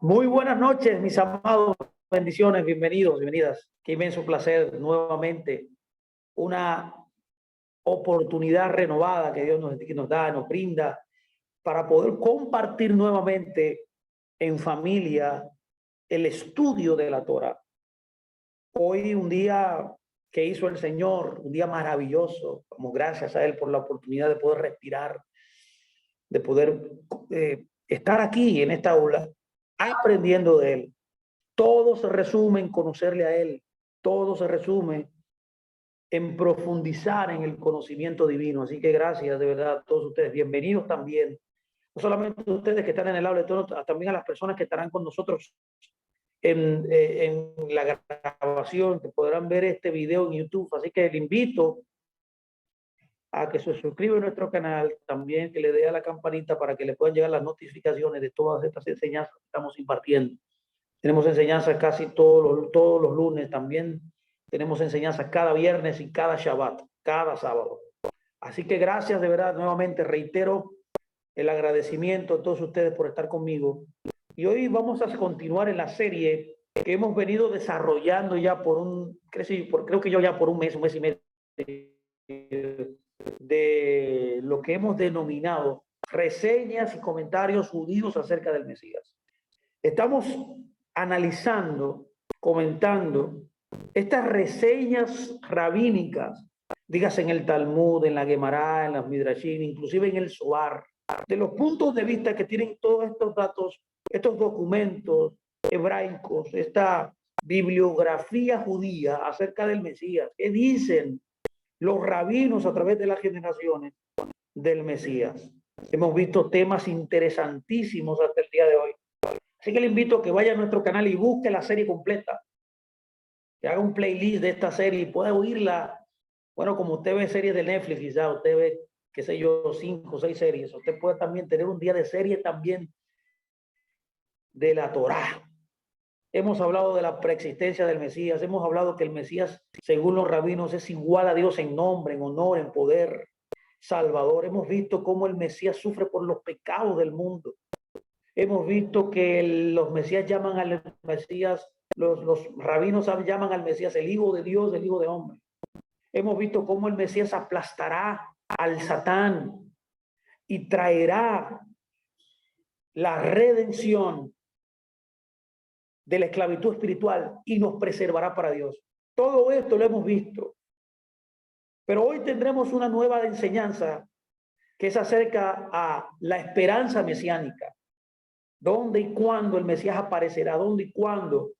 Muy buenas noches, mis amados. Bendiciones, bienvenidos, bienvenidas. Qué inmenso placer nuevamente. Una oportunidad renovada que Dios nos da, nos brinda para poder compartir nuevamente en familia el estudio de la Torah. Hoy un día que hizo el Señor, un día maravilloso. Como gracias a Él por la oportunidad de poder respirar, de poder estar aquí en esta aula aprendiendo de Él. Todo se resume en conocerle a Él. Todo se resume en profundizar en el conocimiento divino. Así que gracias de verdad a todos ustedes. Bienvenidos también. No solamente a ustedes que están en el aula, también a las personas que estarán con nosotros en la grabación, que podrán ver este video en YouTube. Así que le invito a que se suscriba a nuestro canal, también que le dé a la campanita para que le puedan llegar las notificaciones de todas estas enseñanzas que estamos impartiendo. Tenemos enseñanzas casi todos los lunes, también tenemos enseñanzas cada viernes y cada Shabbat, cada sábado. Así que gracias de verdad, nuevamente reitero el agradecimiento a todos ustedes por estar conmigo. Y hoy vamos a continuar en la serie que hemos venido desarrollando ya creo que yo ya por un mes y medio, de lo que hemos denominado reseñas y comentarios judíos acerca del Mesías. Estamos analizando, comentando estas reseñas rabínicas, dígase en el Talmud, en la Gemara, en las Midrashim, inclusive en el Zohar, de los puntos de vista que tienen todos estos datos, estos documentos hebraicos, esta bibliografía judía acerca del Mesías. ¿Qué dicen los rabinos a través de las generaciones del Mesías? Hemos visto temas interesantísimos hasta el día de hoy. Así que le invito a que vaya a nuestro canal y busque la serie completa, que haga un playlist de esta serie y pueda oírla. Bueno, como usted ve series de Netflix, quizás usted ve, qué sé yo, 5 o 6 series. Usted puede también tener un día de serie también de la Torá. Hemos hablado de la preexistencia del Mesías. Hemos hablado que el Mesías, según los rabinos, es igual a Dios en nombre, en honor, en poder, Salvador. Hemos visto cómo el Mesías sufre por los pecados del mundo. Hemos visto que los Mesías llaman al Mesías, los rabinos llaman al Mesías el Hijo de Dios, el Hijo de Hombre. Hemos visto cómo el Mesías aplastará al Satán y traerá la redención de la esclavitud espiritual y nos preservará para Dios. Todo esto lo hemos visto. Pero hoy tendremos una nueva enseñanza que es acerca a la esperanza mesiánica. ¿Dónde y cuándo el Mesías aparecerá? ¿Dónde y cuándo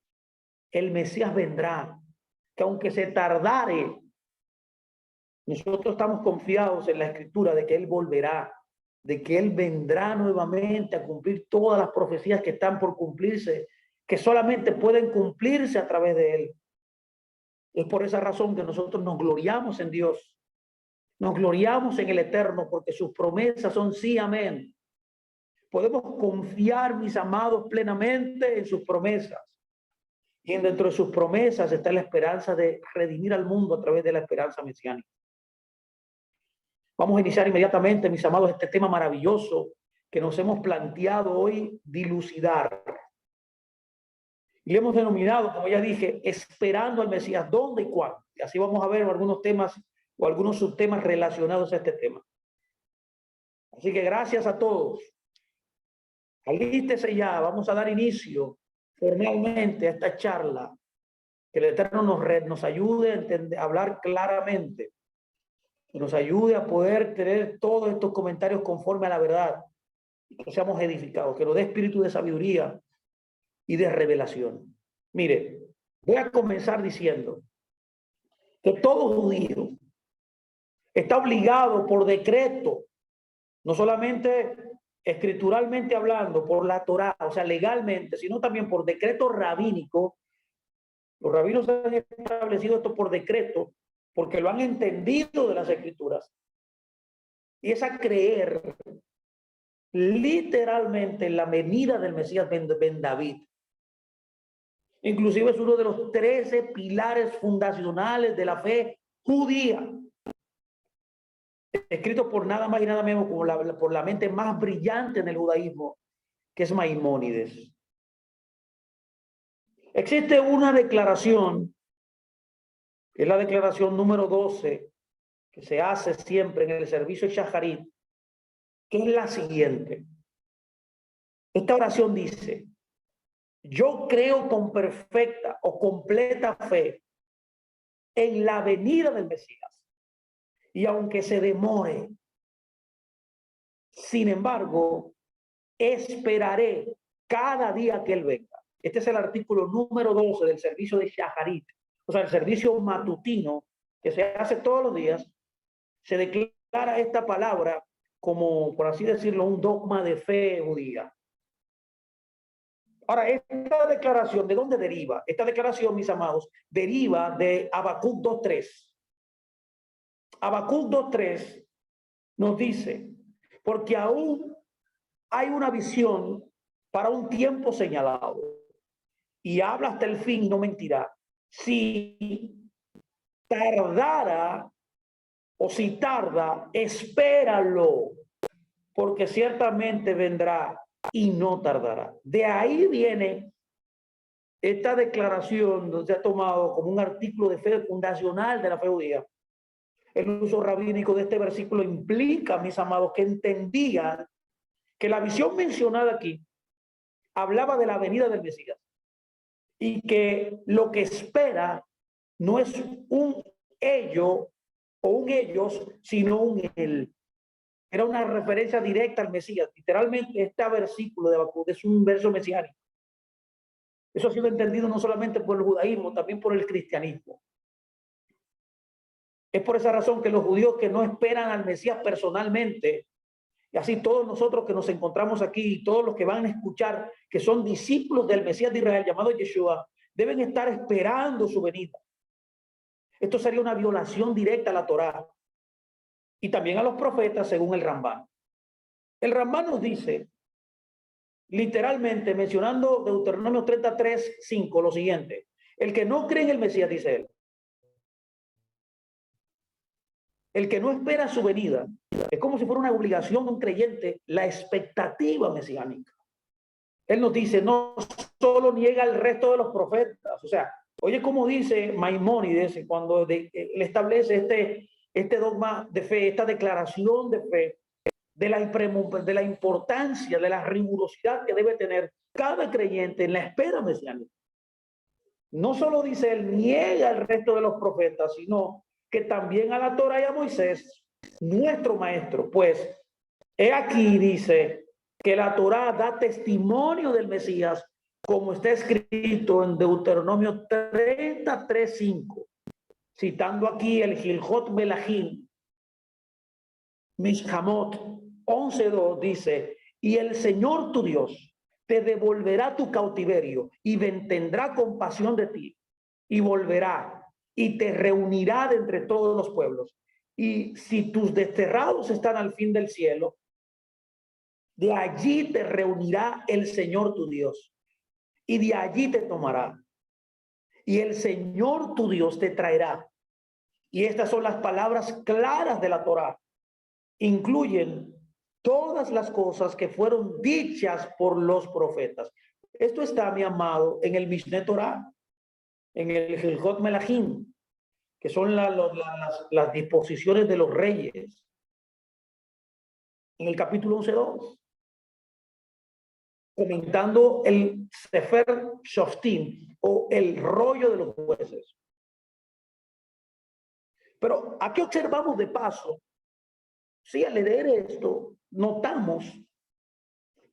el Mesías vendrá? Que aunque se tardare, nosotros estamos confiados en la Escritura de que Él volverá, de que Él vendrá nuevamente a cumplir todas las profecías que están por cumplirse, que solamente pueden cumplirse a través de Él. Es por esa razón que nosotros nos gloriamos en Dios, nos gloriamos en el Eterno, porque sus promesas son sí, amén. Podemos confiar, mis amados, plenamente en sus promesas. Y dentro de sus promesas está la esperanza de redimir al mundo a través de la esperanza mesiánica. Vamos a iniciar inmediatamente, mis amados, este tema maravilloso que nos hemos planteado hoy dilucidar. Y le hemos denominado, como ya dije, esperando al Mesías, ¿dónde y cuándo? Y así vamos a ver algunos temas o algunos subtemas relacionados a este tema. Así que gracias a todos. Alístese ya, vamos a dar inicio formalmente a esta charla. Que el Eterno nos ayude a hablar claramente, que nos ayude a poder tener todos estos comentarios conforme a la verdad, que seamos edificados, que nos dé espíritu de sabiduría y de revelación. Mire, voy a comenzar diciendo que todo judío está obligado por decreto, no solamente escrituralmente hablando, por la Torá, o sea, legalmente, sino también por decreto rabínico. Los rabinos han establecido esto por decreto porque lo han entendido de las escrituras. Y es a creer literalmente en la venida del Mesías Ben David. Inclusive es uno de los 13 pilares fundacionales de la fe judía, escrito por nada más y nada menos como por la mente más brillante en el judaísmo, que es Maimónides. Existe una declaración, que es la declaración número 12, que se hace siempre en el servicio Shacharit, que es la siguiente. Esta oración dice: yo creo con perfecta o completa fe en la venida del Mesías. Y aunque se demore, sin embargo, esperaré cada día que Él venga. Este es el artículo número 12 del servicio de Shacharit, o sea, el servicio matutino que se hace todos los días. Se declara esta palabra como, por así decirlo, un dogma de fe judía. Ahora, esta declaración, ¿de dónde deriva? Esta declaración, mis amados, deriva de Habacuc 2.3. Habacuc 2.3 nos dice: porque aún hay una visión para un tiempo señalado, y habla hasta el fin y no mentirá. Si tardara o si tarda, espéralo, porque ciertamente vendrá y no tardará. De ahí viene esta declaración, donde se ha tomado como un artículo de fe fundacional de la fe judía. El uso rabínico de este versículo implica, mis amados, que entendían que la visión mencionada aquí hablaba de la venida del Mesías y que lo que espera no es un ello o un ellos, sino un él. Era una referencia directa al Mesías. Literalmente, este versículo de Habacuc es un verso mesiánico. Eso ha sido entendido no solamente por el judaísmo, también por el cristianismo. Es por esa razón que los judíos que no esperan al Mesías personalmente, y así todos nosotros que nos encontramos aquí, y todos los que van a escuchar, que son discípulos del Mesías de Israel llamado Yeshua, deben estar esperando su venida. Esto sería una violación directa a la Torá y también a los profetas, según el Rambán. El Rambán nos dice, literalmente, mencionando Deuteronomio 33:5, lo siguiente: el que no cree en el Mesías, dice él, el que no espera su venida, es como si fuera una obligación de un creyente la expectativa mesiánica. Él nos dice, no solo niega el resto de los profetas, o sea, oye como dice Maimónides cuando él establece este dogma de fe, esta declaración de fe, de la importancia, de la rigurosidad que debe tener cada creyente en la espera mesiánica. No solo dice él, niega el resto de los profetas, sino que también a la Torá y a Moisés, nuestro maestro. Pues he aquí, dice, que la Torá da testimonio del Mesías, como está escrito en Deuteronomio 33:5, citando aquí el Gilhot Melahim, Mishkamot 11:2, dice: y el Señor tu Dios te devolverá tu cautiverio y tendrá compasión de ti, y volverá y te reunirá de entre todos los pueblos. Y si tus desterrados están al fin del cielo, de allí te reunirá el Señor tu Dios, y de allí te tomará. Y el Señor tu Dios te traerá. Y estas son las palabras claras de la Torá. Incluyen todas las cosas que fueron dichas por los profetas. Esto está, mi amado, en el Mishneh Torah, en el Gilhot Melahim, que son las disposiciones de los reyes, en el capítulo 11:2, comentando el Sefer Shoftim o el rollo de los jueces. Pero aquí observamos de paso, si al leer esto, notamos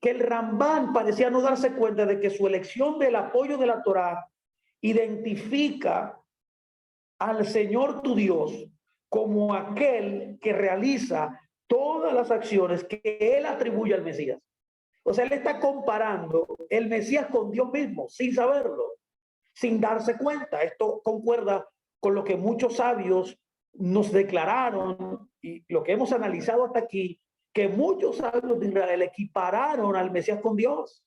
que el Rambán parecía no darse cuenta de que su elección del apoyo de la Torá identifica al Señor tu Dios como aquel que realiza todas las acciones que él atribuye al Mesías. O sea, él está comparando el Mesías con Dios mismo, sin saberlo, sin darse cuenta. Esto concuerda con lo que muchos sabios nos declararon y lo que hemos analizado hasta aquí, que muchos sabios de Israel equipararon al Mesías con Dios.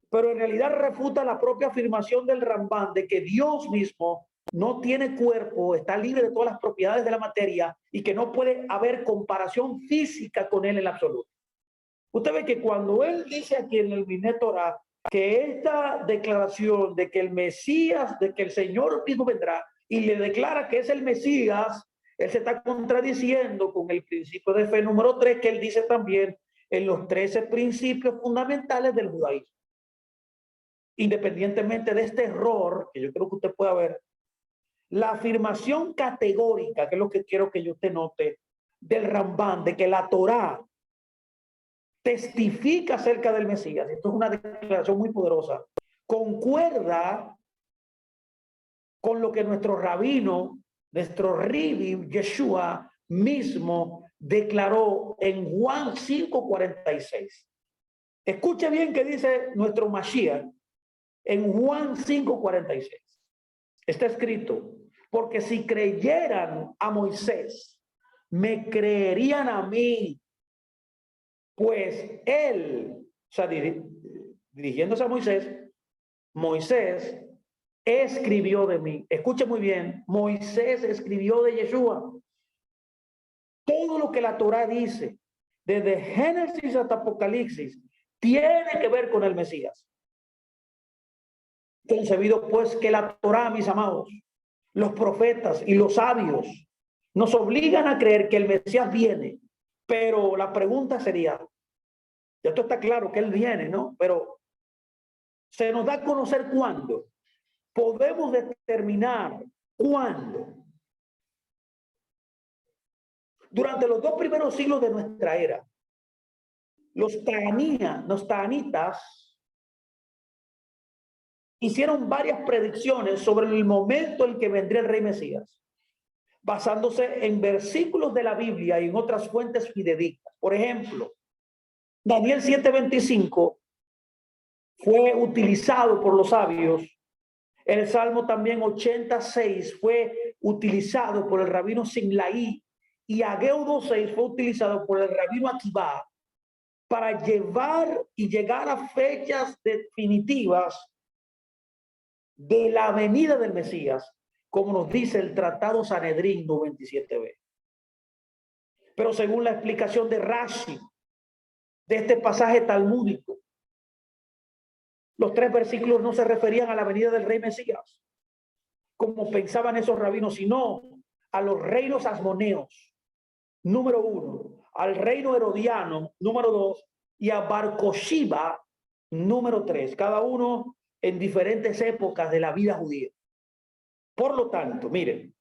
Pero en realidad refuta la propia afirmación del Rambán de que Dios mismo no tiene cuerpo, está libre de todas las propiedades de la materia y que no puede haber comparación física con él en absoluto. Usted ve que cuando él dice aquí en el Mishneh Torah que esta declaración de que el Mesías, de que el Señor mismo vendrá y le declara que es el Mesías, él se está contradiciendo con el principio de fe número 3 que él dice también en los 13 principios fundamentales del judaísmo. Independientemente de este error, que yo creo que usted pueda ver, la afirmación categórica, que es lo que quiero que yo te note, del Rambán, de que la Torá testifica acerca del Mesías, esto es una declaración muy poderosa, concuerda con lo que nuestro rabino, nuestro Ribi Yeshua mismo declaró en Juan 5:46. Escuche bien que dice nuestro Mashiach en Juan 5:46. Está escrito, porque si creyeran a Moisés, me creerían a mí, pues él, o sea, dirigiéndose a Moisés, Moisés escribió de mí. Escuche muy bien, Moisés escribió de Yeshua. Todo lo que la Torá dice, desde Génesis hasta Apocalipsis, tiene que ver con el Mesías. Concebido pues que la Torá, mis amados, los profetas y los sabios nos obligan a creer que el Mesías viene, pero la pregunta sería, esto está claro que él viene, ¿no? Pero se nos da a conocer cuándo. Podemos determinar cuándo. Durante los 2 primeros siglos de nuestra era, los taanitas hicieron varias predicciones sobre el momento en que vendría el rey Mesías, basándose en versículos de la Biblia y en otras fuentes fidedignas. Por ejemplo, Daniel 7:25 fue utilizado por los sabios. El Salmo también 86 fue utilizado por el rabino Simlaí y Ageo 2:6 fue utilizado por el rabino Akibá para llevar y llegar a fechas definitivas de la venida del Mesías, como nos dice el Tratado Sanedrín 97b. Pero según la explicación de Rashi, de este pasaje talmúdico, los 3 versículos no se referían a la venida del rey Mesías, como pensaban esos rabinos, sino a los reinos asmoneos, número 1, al reino herodiano, número 2, y a Bar Kokhba, número 3, cada uno en diferentes épocas de la vida judía. Por lo tanto, miren,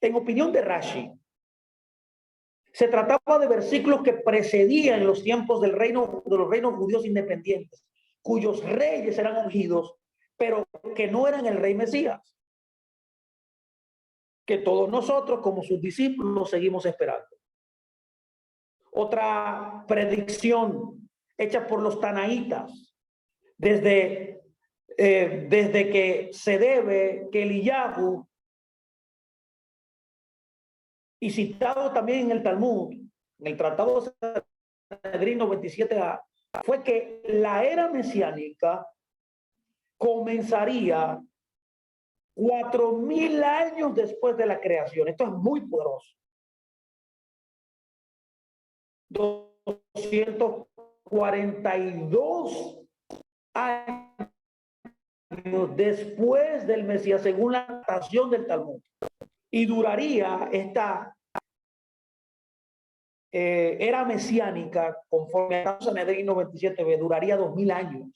en opinión de Rashi, se trataba de versículos que precedían los tiempos del reino, de los reinos judíos independientes, cuyos reyes eran ungidos, pero que no eran el rey Mesías, que todos nosotros como sus discípulos seguimos esperando. Otra predicción hecha por los tanaítas desde que se debe que Eliyahu, y citado también en el Talmud, en el Tratado Sanedrín 97a, fue que la era mesiánica comenzaría 4000 años después de la creación. Esto es muy poderoso. 242 años después del Mesías, según la datación del Talmud. Y duraría esta era mesiánica, conforme a Sanedrín 97b, duraría 2000 años.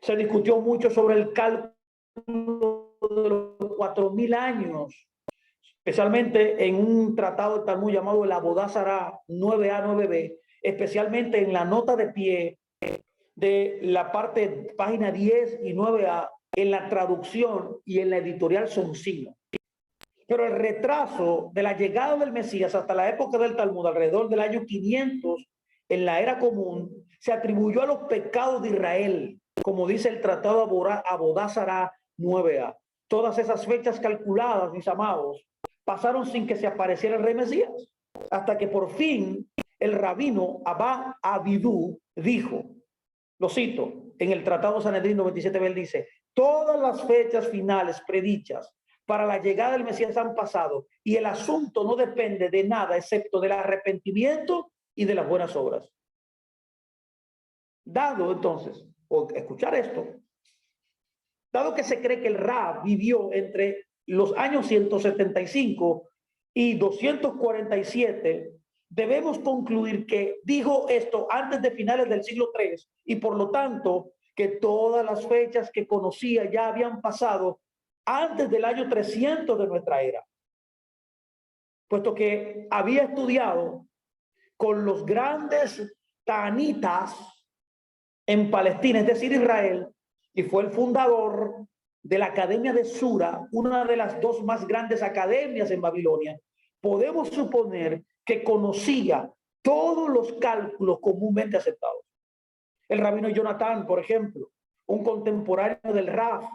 Se discutió mucho sobre el cálculo de los 4000 años, especialmente en un tratado de Talmud llamado el Abodá Zará 9a 9b, especialmente en la nota de pie de la parte página 10 y 9a, en la traducción y en la editorial Soncino. Pero el retraso de la llegada del Mesías hasta la época del Talmud, alrededor del año 500, en la era común, se atribuyó a los pecados de Israel, como dice el tratado Abodá Zará 9a. Todas esas fechas calculadas, mis amados, pasaron sin que se apareciera el rey Mesías, hasta que por fin el rabino Abba Abidú dijo, lo cito, en el Tratado Sanedrín 97b, él dice, todas las fechas finales predichas para la llegada del Mesías han pasado y el asunto no depende de nada excepto del arrepentimiento y de las buenas obras. Dado entonces, o escuchar esto, dado que se cree que el Ra vivió entre los años 175 y 247, debemos concluir que dijo esto antes de finales del siglo III y por lo tanto que todas las fechas que conocía ya habían pasado antes del año 300 de nuestra era, puesto que había estudiado con los grandes tanitas en Palestina, es decir, Israel, y fue el fundador de la Academia de Sura, una de las dos más grandes academias en Babilonia. Podemos suponer que conocía todos los cálculos comúnmente aceptados. El rabino Jonatán, por ejemplo, un contemporáneo del Raf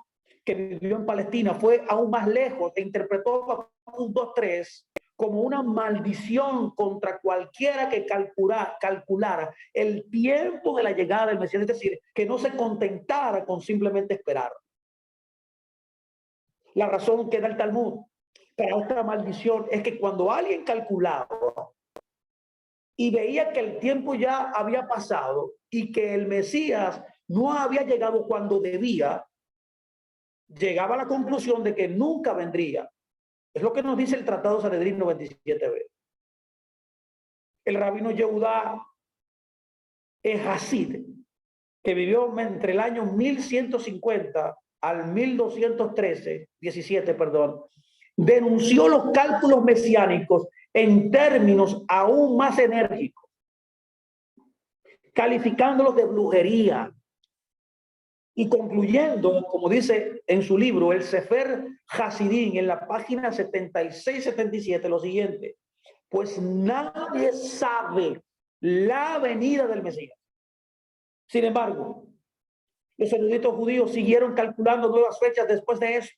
que vivió en Palestina, fue aún más lejos e interpretó un 2-3 como una maldición contra cualquiera que calculara el tiempo de la llegada del Mesías, es decir, que no se contentara con simplemente esperar. La razón que da el Talmud para esta maldición es que cuando alguien calculaba y veía que el tiempo ya había pasado y que el Mesías no había llegado cuando debía, llegaba a la conclusión de que nunca vendría. Es lo que nos dice el Tratado Sanedrín 97b. El rabino Yehudá Hasid, que vivió entre el año 1150 al 17, denunció los cálculos mesiánicos en términos aún más enérgicos, calificándolos de brujería y concluyendo, como dice en su libro, el Sefer Hasidín, en la página 76-77, lo siguiente: pues nadie sabe la venida del Mesías. Sin embargo, los eruditos judíos siguieron calculando nuevas fechas después de eso.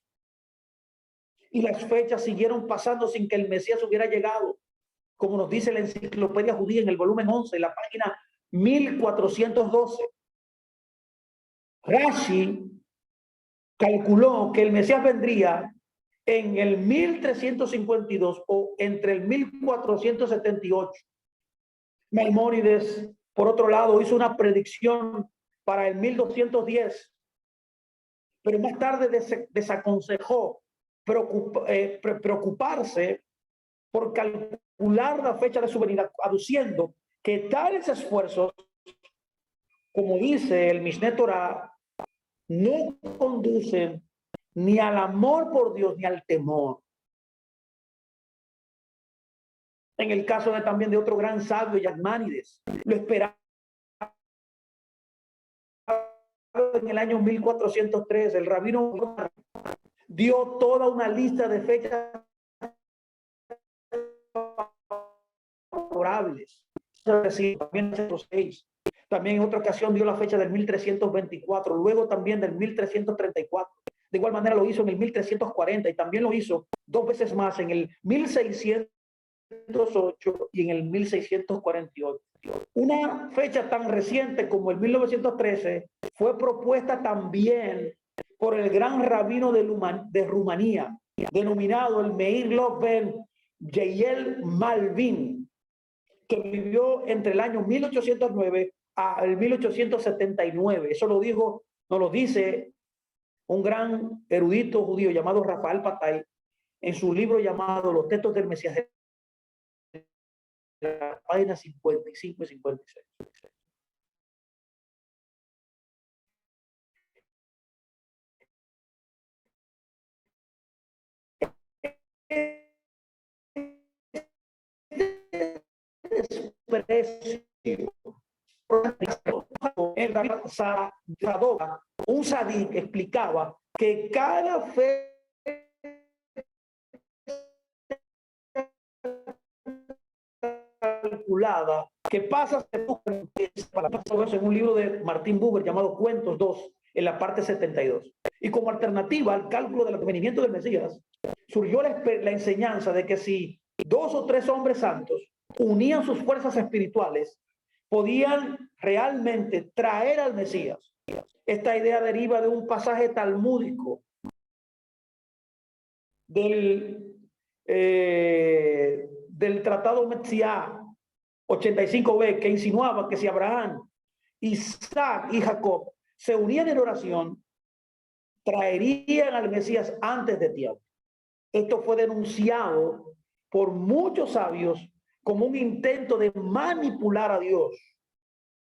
Y las fechas siguieron pasando sin que el Mesías hubiera llegado. Como nos dice la Enciclopedia Judía en el volumen 11, en la página 1412. Rashi calculó que el Mesías vendría en el 1352 o entre el 1478. Maimónides, por otro lado, hizo una predicción para el 1210, pero más tarde desaconsejó preocuparse por calcular la fecha de su venida, aduciendo que tales esfuerzos, como dice el Mishneh Torah, no conducen ni al amor por Dios ni al temor. En el caso también de otro gran sabio, Yagmánides, lo esperaba en el año 1403. El rabino dio toda una lista de fechas favorables. También en otra ocasión dio la fecha del 1324, luego también del 1334. De igual manera lo hizo en el 1340 y también lo hizo dos veces más en el 1608 y en el 1648. Una fecha tan reciente como el 1913 fue propuesta también por el gran rabino de Rumanía, denominado el Meir Lov ben Yael Malvin, que vivió entre el año 1809 al 1879. Eso lo dijo, nos lo dice un gran erudito judío llamado Rafael Patay en su libro llamado Los textos del Mesías, la página 55 y 56. Un sadí explicaba que cada fe calculada que pasa en un libro de Martín Buber llamado Cuentos 2, en la parte 72. Y como alternativa al cálculo del advenimiento del Mesías, surgió la enseñanza de que si 2 o 3 hombres santos unían sus fuerzas espirituales, podían realmente traer al Mesías. Esta idea deriva de un pasaje talmúdico del Tratado Metziá 85b, que insinuaba que si Abraham Isaac y Jacob se unían en oración, traerían al Mesías antes de tiempo. Esto fue denunciado por muchos sabios como un intento de manipular a Dios.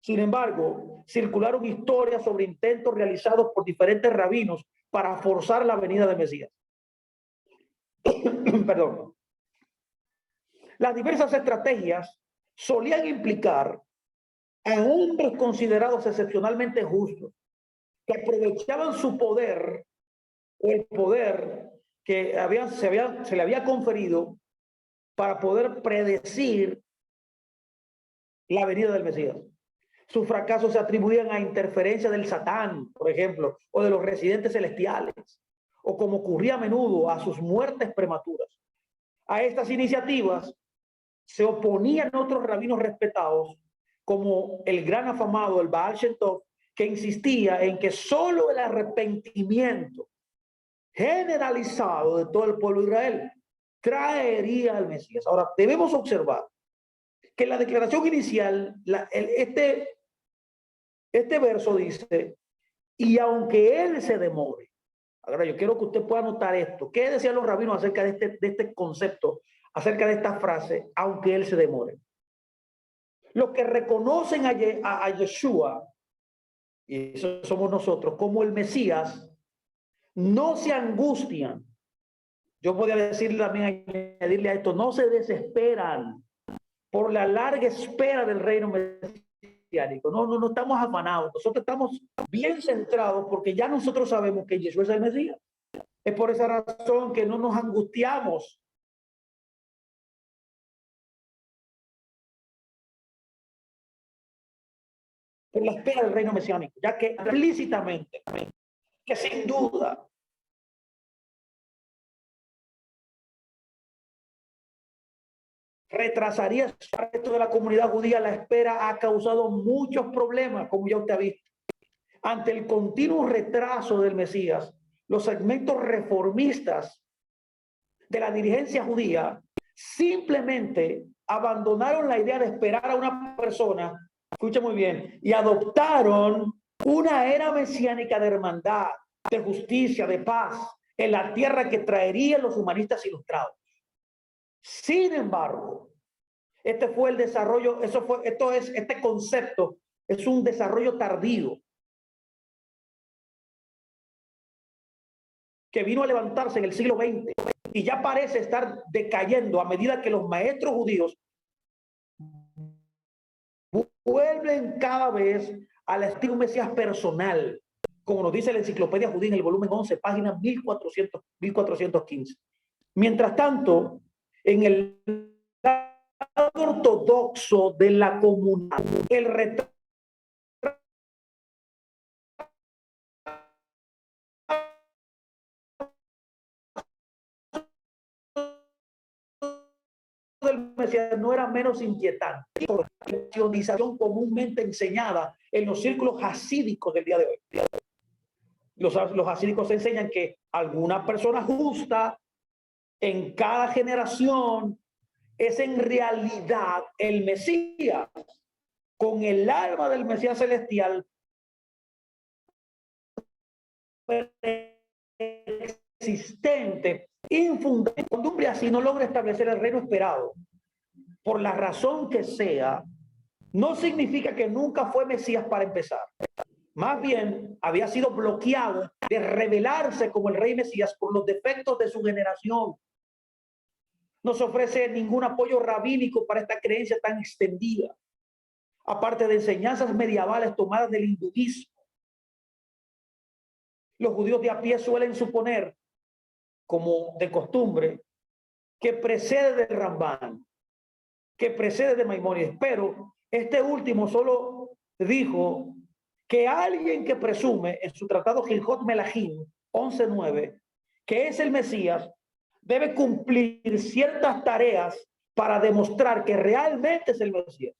Sin embargo, circularon historias sobre intentos realizados por diferentes rabinos para forzar la venida del Mesías. Perdón. Las diversas estrategias solían implicar a hombres considerados excepcionalmente justos, que aprovechaban su poder o el poder que se le había conferido para poder predecir la venida del Mesías. Sus fracasos se atribuían a interferencia del Satán, por ejemplo, o de los residentes celestiales, o como ocurría a menudo, a sus muertes prematuras. A estas iniciativas se oponían otros rabinos respetados, como el gran afamado, el Baal Shem Tov, que insistía en que solo el arrepentimiento generalizado de todo el pueblo de Israel traería al Mesías. Ahora, debemos observar que en la declaración inicial, este verso dice, y aunque él se demore. Ahora, yo quiero que usted pueda notar esto. ¿Qué decían los rabinos acerca de este concepto, acerca de esta frase, aunque él se demore? Los que reconocen a Yeshua, y eso somos nosotros, como el Mesías, no se angustian. Yo podría decirle también, añadirle a esto, no se desesperan por la larga espera del reino mesiánico. No estamos afanados. Nosotros estamos bien centrados porque ya nosotros sabemos que Yeshua es el Mesías. Es por esa razón que no nos angustiamos por la espera del reino mesiánico, ya que implícitamente, que sin duda retrasaría el resto de la comunidad judía, la espera ha causado muchos problemas, como ya usted ha visto. Ante el continuo retraso del Mesías, los segmentos reformistas de la dirigencia judía simplemente abandonaron la idea de esperar a una persona, escucha muy bien, y adoptaron una era mesiánica de hermandad, de justicia, de paz, en la tierra que traerían los humanistas ilustrados. Sin embargo, este fue el desarrollo, este concepto es un desarrollo tardío que vino a levantarse en el siglo XX y ya parece estar decayendo a medida que los maestros judíos vuelven cada vez al estilo Mesías personal, como nos dice la enciclopedia judía en el volumen 11, página 1415. Mientras tanto, en el lado ortodoxo de la comunidad, el retraso del Mesías no era menos inquietante. La sionización comúnmente enseñada en los círculos hasídicos del día de hoy. Los hasídicos enseñan que alguna persona justa en cada generación es en realidad el Mesías, con el alma del Mesías celestial existente, infundable. Cuando un hombre así no logra establecer el reino esperado, por la razón que sea, no significa que nunca fue Mesías para empezar. Más bien, había sido bloqueado de revelarse como el rey Mesías por los defectos de su generación. No se ofrece ningún apoyo rabínico para esta creencia tan extendida, aparte de enseñanzas medievales tomadas del hinduismo. Los judíos de a pie suelen suponer, como de costumbre, que precede del Rambán, que precede de Maimónides, pero este último solo dijo que alguien que presume en su tratado Gilhot Melahim 11:9 que es el Mesías debe cumplir ciertas tareas para demostrar que realmente es el Mesías.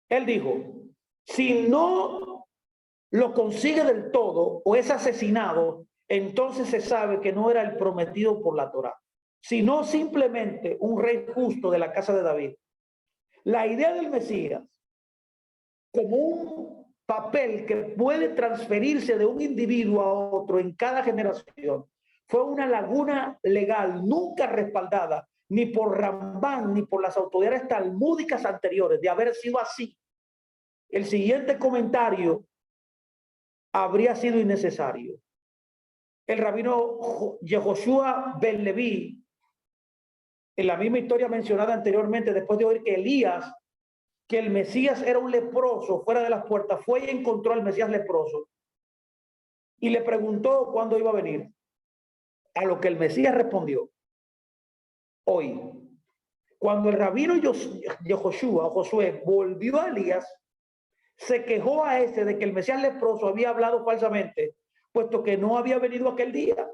Él dijo, si no lo consigue del todo o es asesinado, entonces se sabe que no era el prometido por la Torá, sino simplemente un rey justo de la casa de David. La idea del Mesías como un papel que puede transferirse de un individuo a otro en cada generación, fue una laguna legal nunca respaldada ni por Rambán ni por las autoridades talmúdicas anteriores. De haber sido así, el siguiente comentario habría sido innecesario. El rabino Yehoshua ben Leví, en la misma historia mencionada anteriormente, después de oír que Elías, que el Mesías era un leproso fuera de las puertas, fue y encontró al Mesías leproso y le preguntó cuándo iba a venir. A lo que el Mesías respondió: hoy. Cuando el rabino Yehoshua o Josué volvió a Elías, se quejó a ese de que el Mesías leproso había hablado falsamente, puesto que no había venido aquel día.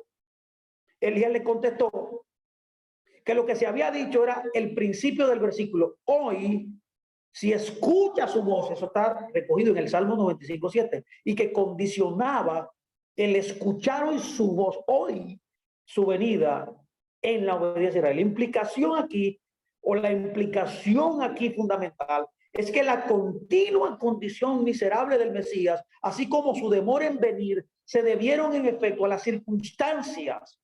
Elías le contestó que lo que se había dicho era el principio del versículo. Hoy, si escucha su voz, eso está recogido en el Salmo 95:7, y que condicionaba el escuchar hoy su voz, hoy su venida en la obediencia a Israel. La implicación aquí, o la implicación aquí fundamental, es que la continua condición miserable del Mesías, así como su demora en venir, se debieron en efecto a las circunstancias.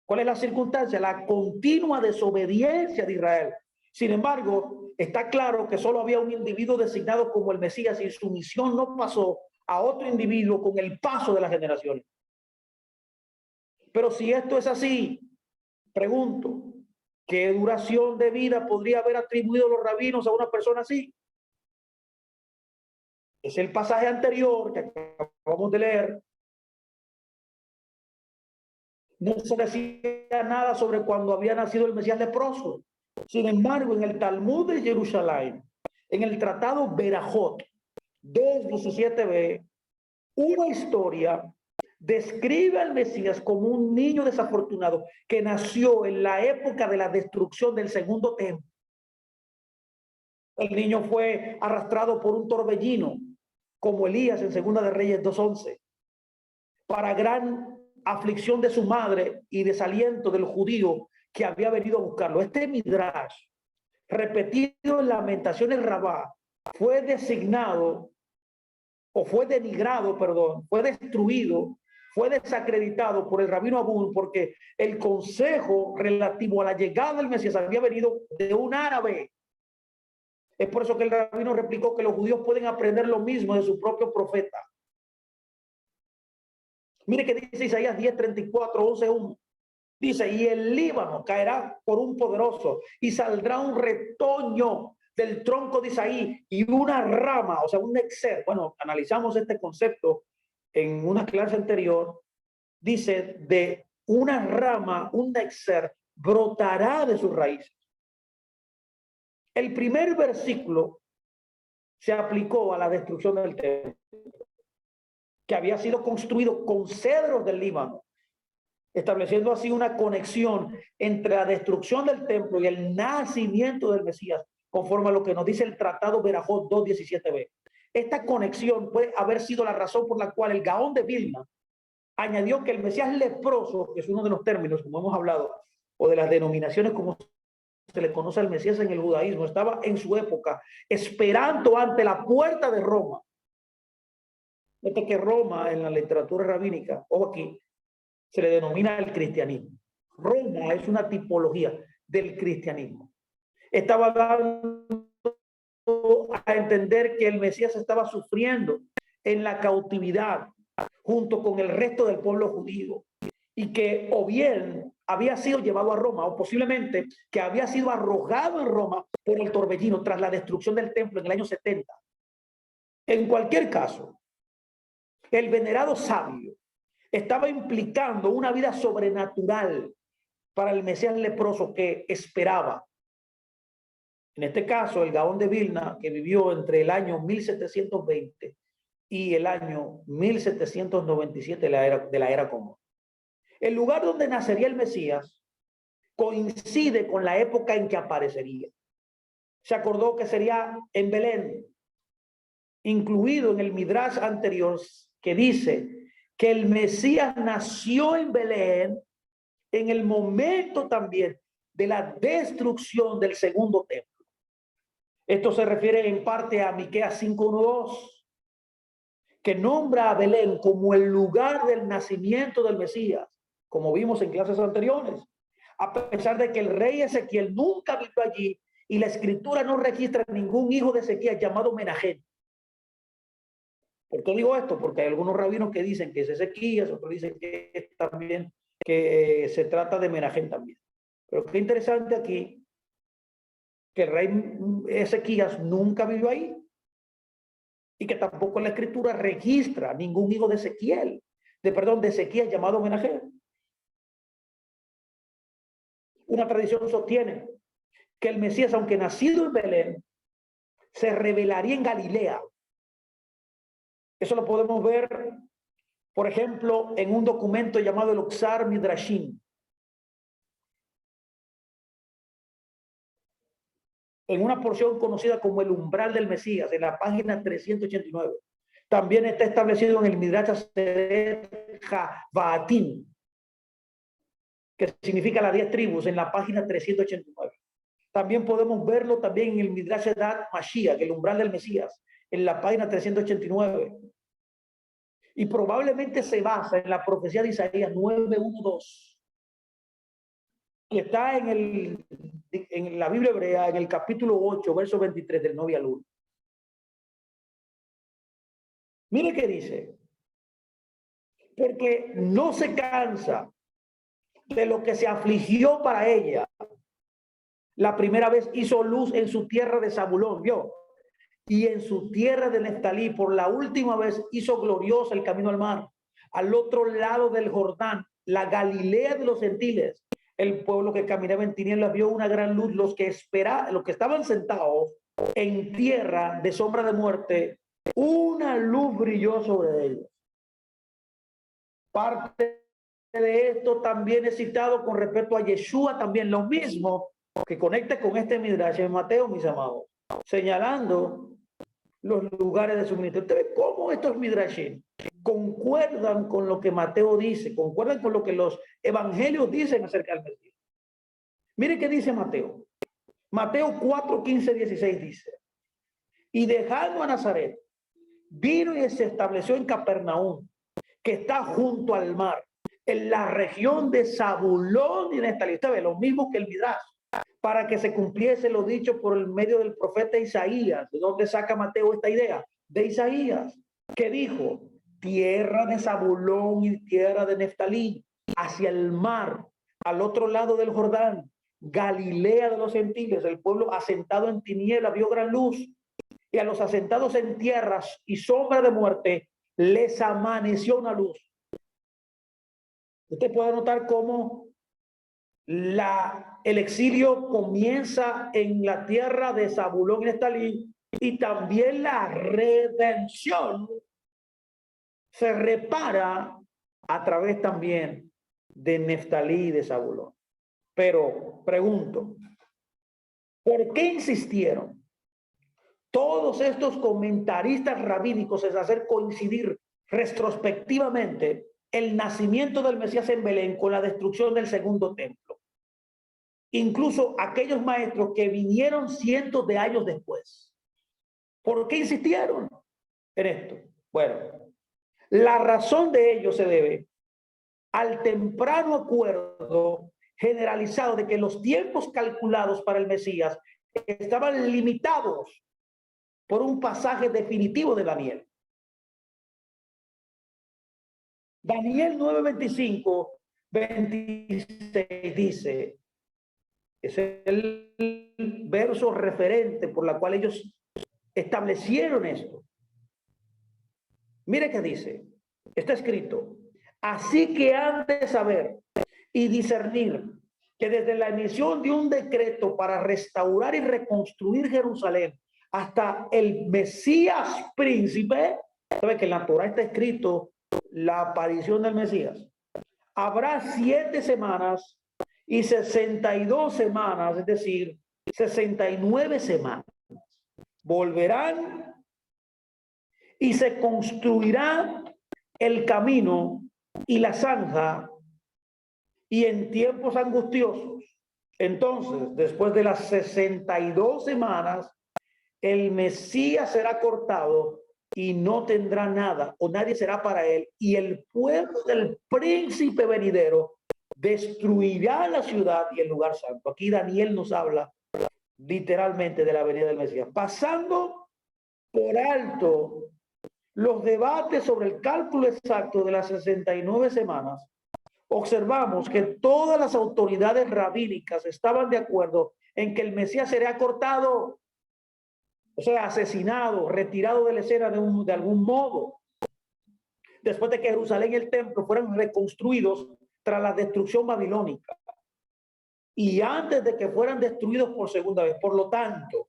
¿Cuál es la circunstancia? La continua desobediencia de Israel. Sin embargo, está claro que solo había un individuo designado como el Mesías y su misión no pasó a otro individuo con el paso de las generaciones. Pero si esto es así, pregunto, ¿qué duración de vida podría haber atribuido los rabinos a una persona así? Es el pasaje anterior que acabamos de leer. No se decía nada sobre cuando había nacido el Mesías leproso. Sin embargo, en el Talmud de Jerusalén, en el tratado Berajot 2:17b, una historia describe al Mesías como un niño desafortunado que nació en la época de la destrucción del segundo templo. El niño fue arrastrado por un torbellino, como Elías en Segunda de Reyes 2:11, para gran aflicción de su madre y desaliento del judío que había venido a buscarlo. Este midrash, repetido en Lamentaciones Rabá, fue designado, o fue denigrado, perdón, fue destruido, fue desacreditado por el rabino Abul, porque el consejo relativo a la llegada del Mesías había venido de un árabe. Es por eso que el rabino replicó que los judíos pueden aprender lo mismo de su propio profeta. Mire que dice Isaías 10:34, 11:1. Dice: y el Líbano caerá por un poderoso, y saldrá un retoño del tronco de Isaí, y una rama, o sea, un nexer. Bueno, analizamos este concepto en una clase anterior. Dice: de una rama, un nexer, brotará de sus raíces. El primer versículo se aplicó a la destrucción del templo, que había sido construido con cedros del Líbano, estableciendo así una conexión entre la destrucción del templo y el nacimiento del Mesías, conforme a lo que nos dice el tratado Berajot 2:17b. Esta conexión puede haber sido la razón por la cual el Gaón de Vilna añadió que el Mesías leproso, que es uno de los términos, como hemos hablado, o de las denominaciones como se le conoce al Mesías en el judaísmo, estaba en su época esperando ante la puerta de Roma. Esto que Roma en la literatura rabínica, ojo aquí, se le denomina el cristianismo. Roma es una tipología del cristianismo. Estaba dando a entender que el Mesías estaba sufriendo en la cautividad junto con el resto del pueblo judío, y que o bien había sido llevado a Roma, o posiblemente que había sido arrojado en Roma por el torbellino tras la destrucción del templo en el año 70. En cualquier caso, el venerado sabio estaba implicando una vida sobrenatural para el Mesías leproso que esperaba. En este caso, el Gaón de Vilna, que vivió entre el año 1720 y el año 1797 de la era común. El lugar donde nacería el Mesías coincide con la época en que aparecería. Se acordó que sería en Belén, incluido en el Midrash anterior, que dice que el Mesías nació en Belén en el momento también de la destrucción del segundo templo. Esto se refiere en parte a Miqueas 5:1-2, que nombra a Belén como el lugar del nacimiento del Mesías, como vimos en clases anteriores, a pesar de que el rey Ezequiel nunca vivió allí y la escritura no registra ningún hijo de Ezequiel llamado Menahem. ¿Por qué digo esto? Porque hay algunos rabinos que dicen que es Ezequías, otros dicen que es también que se trata de Menahem también. Pero qué interesante aquí que el rey Ezequías nunca vivió ahí y que tampoco la escritura registra ningún hijo de Ezequiel, de Ezequías llamado Menahem. Una tradición sostiene que el Mesías, aunque nacido en Belén, se revelaría en Galilea. Eso lo podemos ver, por ejemplo, en un documento llamado el Oxar Midrashim. En una porción conocida como el umbral del Mesías, en la página 389. También está establecido en el Midrash Aseret Vaatim, que significa las 10 tribus, en la página 389. También podemos verlo también en el Midrash Edat Mashiach, el umbral del Mesías, en la página 389. Y probablemente se basa en la profecía de Isaías 9:1-2, que está en la Biblia hebrea, en el capítulo 8, verso 23, del 9 al 1. Mire qué dice: porque no se cansa de lo que se afligió para ella. La primera vez hizo luz en su tierra de Zabulón, ¿vio? Y en su tierra de Neftalí, por la última vez hizo gloriosa el camino al mar. Al otro lado del Jordán, la Galilea de los gentiles, el pueblo que caminaba en tinieblas vio una gran luz. Los que estaban sentados en tierra de sombra de muerte, una luz brilló sobre ellos. Parte de esto también es citado con respecto a Yeshua, también lo mismo, que conecta con este Midrash en Mateo, mis amados, señalando los lugares de su ministerio. Usted ve cómo estos Midrashim concuerdan con lo que Mateo dice, concuerdan con lo que los evangelios dicen acerca del Mesías. Mire qué dice Mateo. Mateo 4:15-16 dice: y dejando a Nazaret, vino y se estableció en Capernaum, que está junto al mar, en la región de Zabulón y Neftalí. Usted ve lo mismo que el Midrash, para que se cumpliese lo dicho por el medio del profeta Isaías. ¿De dónde saca Mateo esta idea? De Isaías, que dijo: tierra de Zabulón y tierra de Neftalí, hacia el mar, al otro lado del Jordán, Galilea de los gentiles. El pueblo asentado en tinieblas vio gran luz, y a los asentados en tierras y sombra de muerte les amaneció una luz. Usted puede notar cómo el exilio comienza en la tierra de Zabulón y Neftalí, y también la redención se repara a través también de Neftalí y de Zabulón. Pero pregunto, ¿por qué insistieron todos estos comentaristas rabínicos en hacer coincidir retrospectivamente el nacimiento del Mesías en Belén con la destrucción del segundo templo? Incluso aquellos maestros que vinieron cientos de años después. ¿Por qué insistieron en esto? Bueno, la razón de ello se debe al temprano acuerdo generalizado de que los tiempos calculados para el Mesías estaban limitados por un pasaje definitivo de Daniel. Daniel 9:25-26 dice, es el verso referente por la cual ellos establecieron esto. Mire qué dice, está escrito: así que han de saber y discernir que desde la emisión de un decreto para restaurar y reconstruir Jerusalén hasta el Mesías príncipe, sabe que en la Torah está escrito la aparición del Mesías, habrá 7 semanas y 62 semanas, es decir, 69 semanas. Volverán y se construirá el camino y la zanja, y en tiempos angustiosos. Entonces, después de las 62 semanas, el Mesías será cortado y no tendrá nada, o nadie será para él, y el pueblo del príncipe venidero destruirá la ciudad y el lugar santo. Aquí Daniel nos habla literalmente de la venida del Mesías, pasando por alto los debates sobre el cálculo exacto de las 69 semanas. Observamos que todas las autoridades rabínicas estaban de acuerdo en que el Mesías sería cortado, o sea, asesinado, retirado de la escena de algún modo, después de que Jerusalén y el templo fueran reconstruidos tras la destrucción babilónica y antes de que fueran destruidos por segunda vez. Por lo tanto,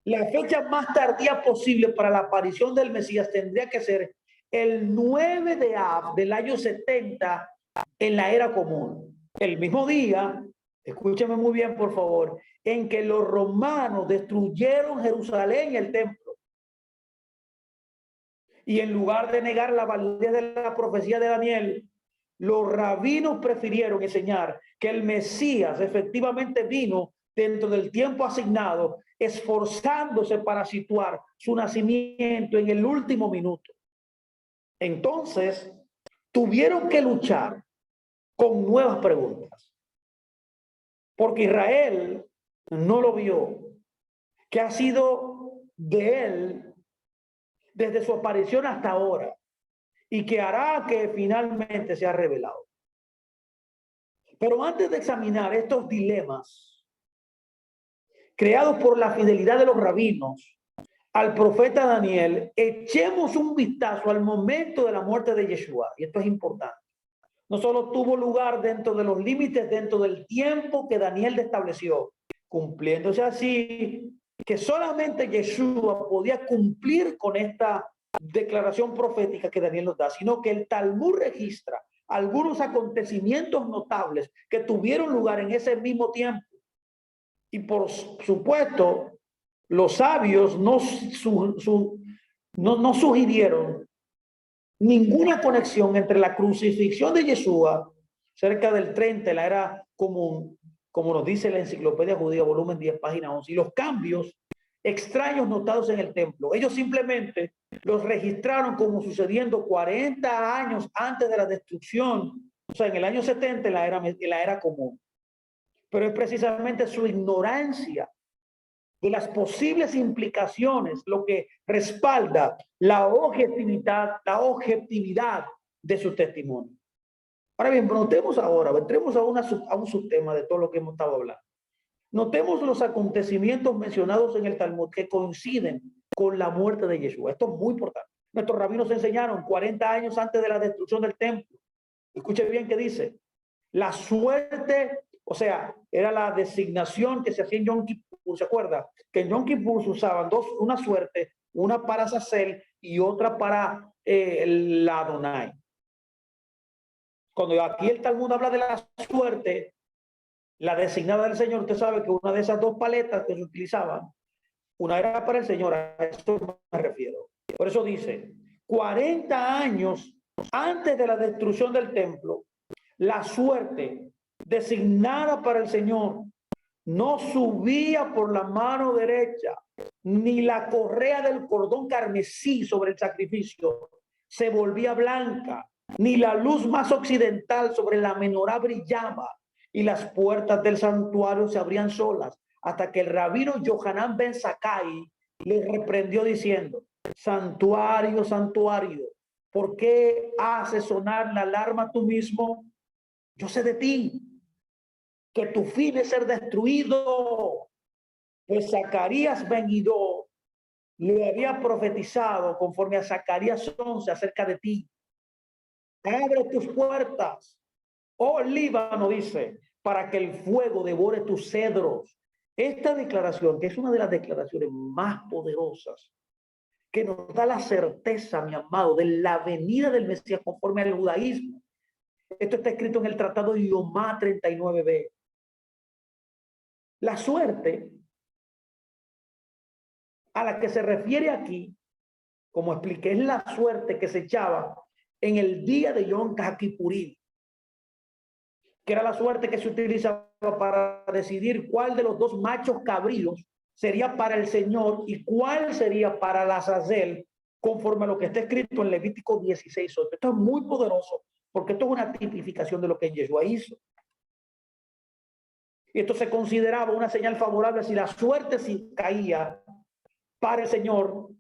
la fecha más tardía posible para la aparición del Mesías tendría que ser el 9 de Av del año 70 en la era común. El mismo día, escúcheme muy bien por favor, en que los romanos destruyeron Jerusalén y el templo. Y en lugar de negar la validez de la profecía de Daniel, los rabinos prefirieron enseñar que el Mesías efectivamente vino dentro del tiempo asignado, esforzándose para situar su nacimiento en el último minuto. Entonces, tuvieron que luchar con nuevas preguntas, porque Israel no lo vio. ¿Qué ha sido de él desde su aparición hasta ahora? Y que hará que finalmente sea revelado. Pero antes de examinar estos dilemas creados por la fidelidad de los rabinos al profeta Daniel, echemos un vistazo al momento de la muerte de Yeshua. Y esto es importante. No solo tuvo lugar dentro de los límites, dentro del tiempo que Daniel estableció, cumpliéndose así que solamente Yeshua podía cumplir con esta declaración profética que Daniel nos da, sino que el Talmud registra algunos acontecimientos notables que tuvieron lugar en ese mismo tiempo. Y por supuesto, los sabios no sugirieron ninguna conexión entre la crucifixión de Yeshua cerca del 30, la era común, como nos dice la Enciclopedia Judía, volumen 10, página 11, y los cambios extraños notados en el templo. Ellos simplemente los registraron como sucediendo 40 años antes de la destrucción, o sea, en el año 70, en la era común. Pero es precisamente su ignorancia de las posibles implicaciones lo que respalda la objetividad de su testimonio. Ahora bien, notemos ahora, entremos a un subtema de todo lo que hemos estado hablando. Notemos los acontecimientos mencionados en el Talmud que coinciden con la muerte de Yeshua. Esto es muy importante. Nuestros rabinos enseñaron 40 años antes de la destrucción del templo. Escuche bien qué dice. La suerte, o sea, era la designación que se hacía en Yom Kippur. ¿Se acuerda? Que en Yom Kippur se usaban una suerte, una para Sacel y otra para la Adonai. Cuando aquí el Talmud habla de la suerte, la designada del Señor, usted sabe que una de esas dos paletas que se utilizaban, una era para el Señor, a eso me refiero. Por eso dice, 40 años antes de la destrucción del templo, la suerte designada para el Señor no subía por la mano derecha, ni la correa del cordón carmesí sobre el sacrificio se volvía blanca, ni la luz más occidental sobre la menorá brillaba, y las puertas del santuario se abrían solas, hasta que el rabino Yohanan ben Zakkai le reprendió diciendo, santuario, santuario, ¿por qué haces sonar la alarma tú mismo? Yo sé de ti, que tu fin es ser destruido. Pues Zacarías ben Iddo le había profetizado conforme a Zacarías 11 acerca de ti. Abre tus puertas, oh Líbano, dice, para que el fuego devore tus cedros. Esta declaración, que es una de las declaraciones más poderosas, que nos da la certeza, mi amado, de la venida del Mesías conforme al judaísmo. Esto está escrito en el Tratado de Yomá 39b. La suerte a la que se refiere aquí, como expliqué, es la suerte que se echaba en el día de Yom Kippurim, que era la suerte que se utilizaba para decidir cuál de los dos machos cabríos sería para el Señor y cuál sería para la Azazel, conforme a lo que está escrito en Levítico 16:8. Esto es muy poderoso, porque esto es una tipificación de lo que Yeshua hizo. Y esto se consideraba una señal favorable si la suerte si caía para el Señor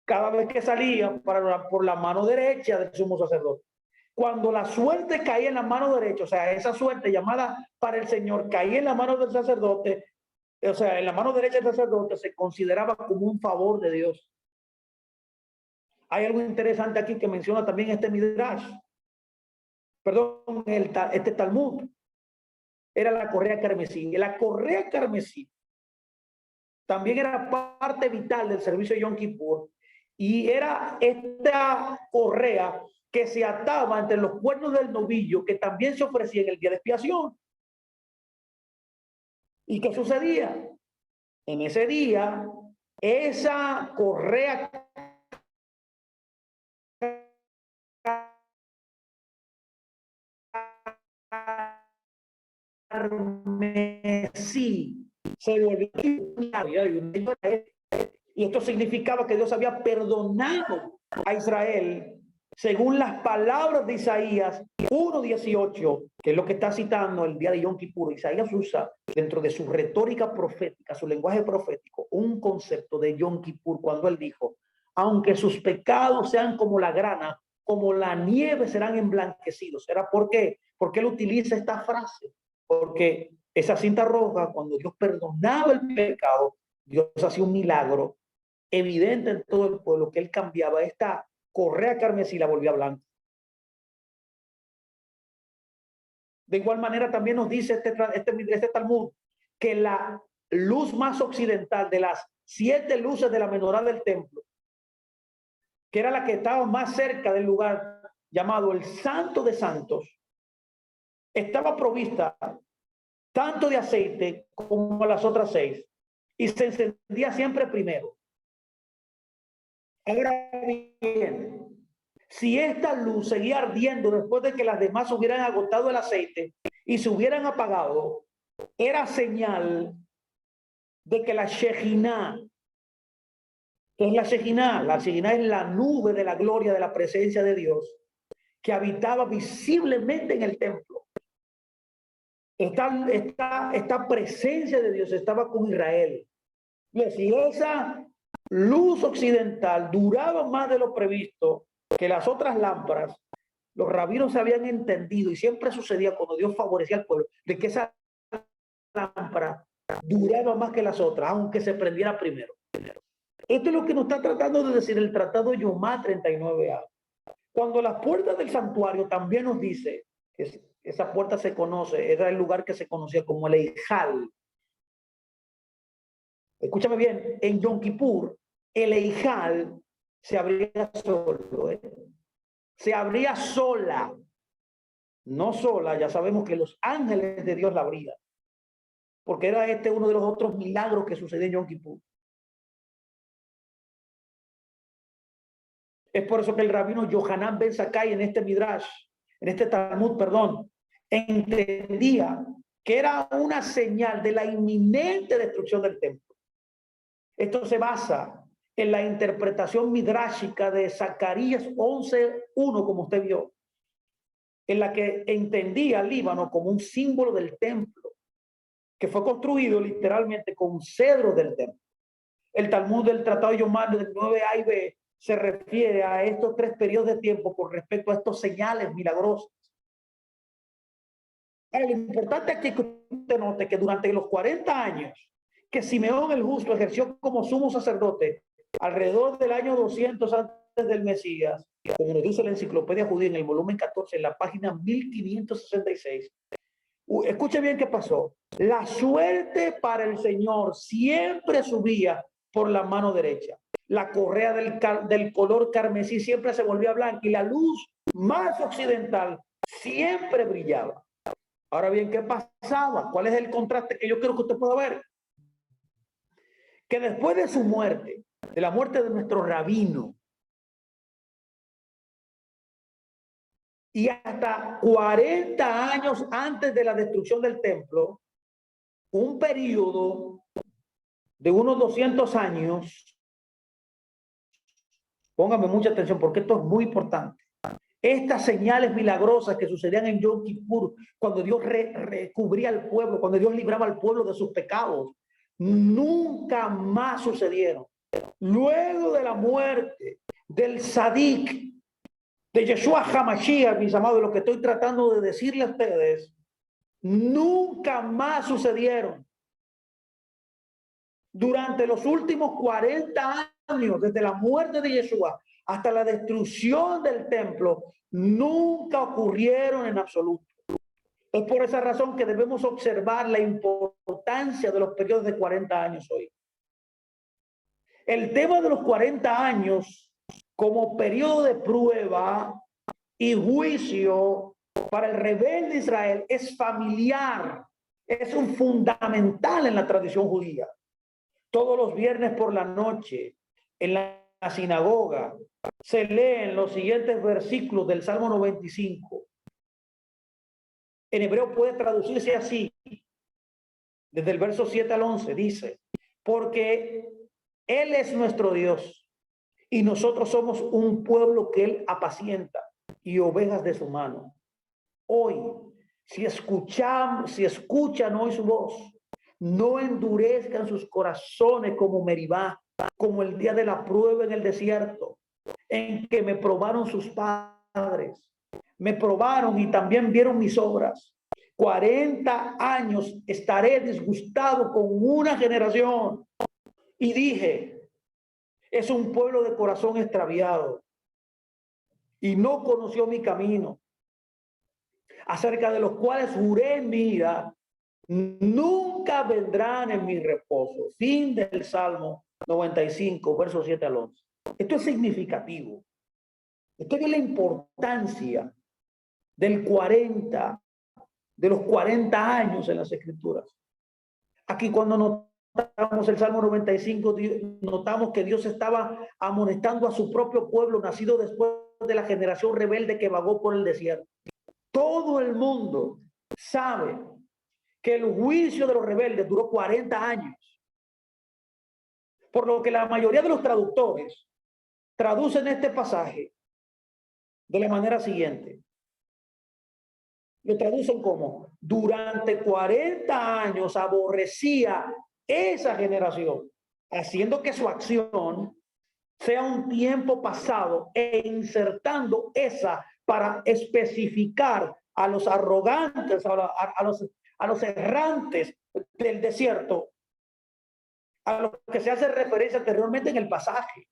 cada vez que salía por la mano derecha del sumo sacerdote. Cuando la suerte caía en la mano derecha, o sea, esa suerte llamada para el Señor caía en la mano del sacerdote, o sea, en la mano derecha del sacerdote, se consideraba como un favor de Dios. Hay algo interesante aquí que menciona también este Midrash, perdón, este Talmud. Era la correa carmesí. Y la correa carmesí también era parte vital del servicio de Yom Kippur, y era esta correa que se ataba entre los cuernos del novillo, que también se ofrecía en el día de expiación. ¿Y qué sucedía? En ese día, esa correa carmesí se volvió, y esto significaba que Dios había perdonado a Israel, según las palabras de Isaías 1:18, que es lo que está citando el día de Yom Kippur. Isaías usa dentro de su retórica profética, su lenguaje profético, un concepto de Yom Kippur cuando él dijo: aunque sus pecados sean como la grana, como la nieve serán emblanquecidos. ¿Era por qué? Porque él utiliza esta frase, porque esa cinta roja, cuando Dios perdonaba el pecado, Dios hacía un milagro evidente en todo el pueblo, que él cambiaba esta correa carmesí y la volvía blanca. De igual manera también nos dice este Talmud que la luz más occidental de las 7 luces de la menorá del templo, que era la que estaba más cerca del lugar llamado el Santo de Santos, estaba provista tanto de aceite como las otras 6 y se encendía siempre primero. Ahora bien, si esta luz seguía ardiendo después de que las demás hubieran agotado el aceite y se hubieran apagado, era señal de que la Shejinah, ¿qué es la Shejinah? La Shejinah es la nube de la gloria de la presencia de Dios que habitaba visiblemente en el templo. Esta presencia de Dios estaba con Israel. Y si esa luz occidental duraba más de lo previsto que las otras lámparas, los rabinos habían entendido, y siempre sucedía cuando Dios favorecía al pueblo, de que esa lámpara duraba más que las otras, aunque se prendiera primero. Esto es lo que nos está tratando de decir el Tratado Yomá 39a. Cuando las puertas del santuario también nos dice que esa puerta se conoce, era el lugar que se conocía como el Eijal. Escúchame bien, en Yom Kippur, el Eijal se abría solo, se abría sola, no sola, ya sabemos que los ángeles de Dios la abrían, porque era uno de los otros milagros que sucedió en Yom Kippur. Es por eso que el rabino Yohanan Ben Zakkai en este Midrash, en este Talmud, perdón, entendía que era una señal de la inminente destrucción del templo. Esto se basa en la interpretación midrashica de Zacarías 11:1, como usted vio, en la que entendía el Líbano como un símbolo del templo, que fue construido literalmente con cedros del templo. El Talmud del Tratado de Yomá del 9a y b se refiere a estos 3 periodos de tiempo con respecto a estos señales milagrosas. Lo importante aquí es que usted note que durante los 40 años que Simeón el Justo ejerció como sumo sacerdote, alrededor del año 200 antes del Mesías, como nos dice la Enciclopedia Judía en el volumen 14, en la página 1566, escuche bien qué pasó. La suerte para el Señor siempre subía por la mano derecha. La correa del color carmesí siempre se volvía blanca y la luz más occidental siempre brillaba. Ahora bien, ¿qué pasaba? ¿Cuál es el contraste que yo quiero que usted pueda ver? Que después de su muerte, de la muerte de nuestro rabino, y hasta 40 años antes de la destrucción del templo, un periodo de unos 200 años, póngame mucha atención porque esto es muy importante. Estas señales milagrosas que sucedían en Yom Kippur, cuando Dios recubría al pueblo, cuando Dios libraba al pueblo de sus pecados, nunca más sucedieron. Luego de la muerte del Sadik, de Yeshua HaMashiach, mis amados, lo que estoy tratando de decirle a ustedes, nunca más sucedieron. Durante los últimos 40 años, desde la muerte de Yeshua hasta la destrucción del templo, nunca ocurrieron en absoluto. Es por esa razón que debemos observar la importancia de los periodos de 40 años hoy. El tema de los 40 años como periodo de prueba y juicio para el rebelde Israel es familiar, es un fundamental en la tradición judía. Todos los viernes por la noche, en la sinagoga, se leen los siguientes versículos del Salmo 95. En hebreo puede traducirse así, desde el verso 7 al 11, dice, porque Él es nuestro Dios y nosotros somos un pueblo que Él apacienta y ovejas de su mano. Hoy, si escuchan hoy su voz, no endurezcan sus corazones como Meribá, como el día de la prueba en el desierto, en que me probaron sus padres. Me probaron y también vieron mis obras. 40 años estaré disgustado con una generación. Y dije, es un pueblo de corazón extraviado y no conoció mi camino, acerca de los cuales juré en mi ira, nunca vendrán en mi reposo. Fin del Salmo 95, versos 7 al 11. Esto es significativo. Esto es la importancia del 40, de los 40 años en las Escrituras. Aquí cuando notamos el Salmo 95, notamos que Dios estaba amonestando a su propio pueblo, nacido después de la generación rebelde que vagó por el desierto. Todo el mundo sabe que el juicio de los rebeldes duró 40 años. Por lo que la mayoría de los traductores traducen este pasaje de la manera siguiente. Lo traducen como, durante 40 años aborrecía esa generación, haciendo que su acción sea un tiempo pasado e insertando esa para especificar a los arrogantes, a los errantes del desierto, a lo que se hace referencia anteriormente en el pasaje.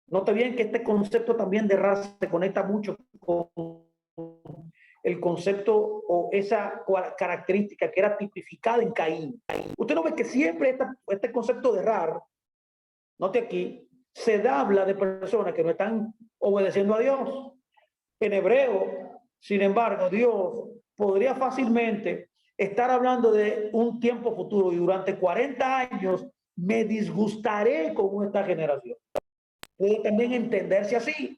Note bien que este concepto también de raza se conecta mucho con el concepto o esa característica que era tipificada en Caín. Usted no ve que siempre este concepto de rar, note aquí, se habla de personas que no están obedeciendo a Dios. En hebreo, sin embargo, Dios podría fácilmente estar hablando de un tiempo futuro y durante 40 años me disgustaré con esta generación. Puede también entenderse así.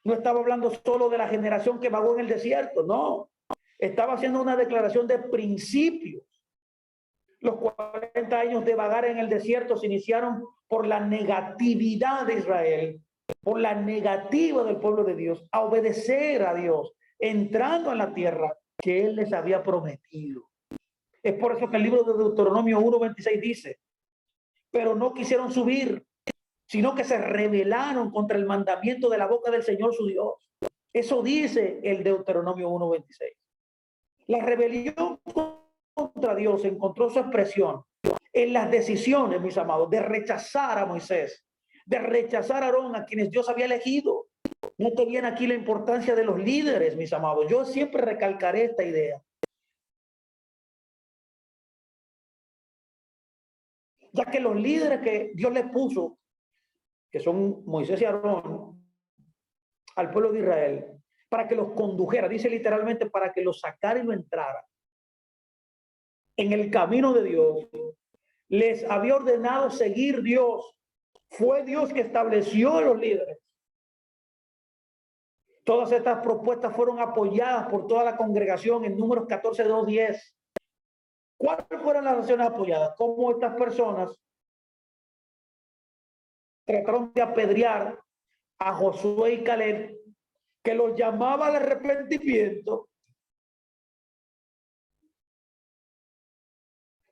No estaba hablando solo de la generación que vagó en el desierto, no. Estaba haciendo una declaración de principios. Los 40 años de vagar en el desierto se iniciaron por la negatividad de Israel, por la negativa del pueblo de Dios a obedecer a Dios, entrando en la tierra que Él les había prometido. Es por eso que el libro de Deuteronomio 1:26 dice, pero no quisieron subir, sino que se rebelaron contra el mandamiento de la boca del Señor su Dios. Eso dice el Deuteronomio 1:26. La rebelión contra Dios encontró su expresión en las decisiones, mis amados, de rechazar a Moisés, de rechazar a Aarón, a quienes Dios había elegido. Note bien aquí la importancia de los líderes, mis amados. Yo siempre recalcaré esta idea. Ya que los líderes que Dios les puso, que son Moisés y Aarón, al pueblo de Israel, para que los condujera, dice literalmente, para que los sacara y lo entrara en el camino de Dios, les había ordenado seguir Dios. Fue Dios que estableció a los líderes. Todas estas propuestas fueron apoyadas por toda la congregación en Números 14:2-10. ¿Cuáles fueron las razones apoyadas? Cómo estas personas trataron de apedrear a Josué y Caleb, que los llamaba al arrepentimiento,